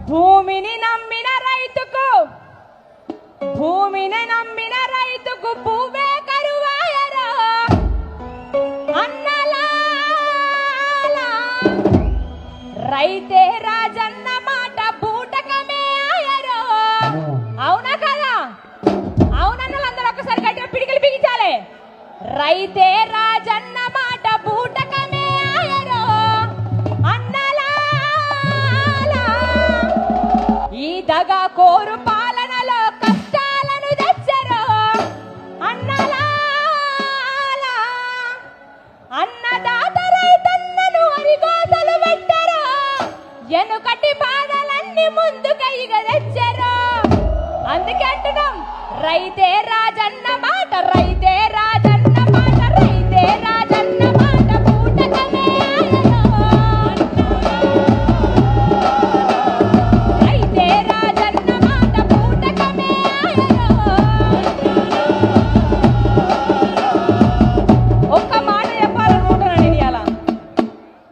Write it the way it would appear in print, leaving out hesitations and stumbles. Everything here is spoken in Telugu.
భూమిని నమ్మిన రైతుకు పువ్వే కరువాయరా అన్నలా రైతే రాజన్న మాట బూటకమే ఆయరో. అవునా కదా? అవునన్నలందరూ ఒకసారి గట్టిగా పిడికిలు బిగించాలి. రైతే రాజన్న మాట బూటకమే ఆయరో అన్నలా. ఈ దగా కోరు పాలనలో కష్టాలను తెచ్చరో అన్నలా. అన్నదాత రైతన్నను అరిగోసలు పెట్టరో, ఎనుకటి బాధలన్నీ ముందుకైగా తెచ్చరో. అందుకే అంటున్నాం రైతే రాజన్న మాట, రైతే రాజన్న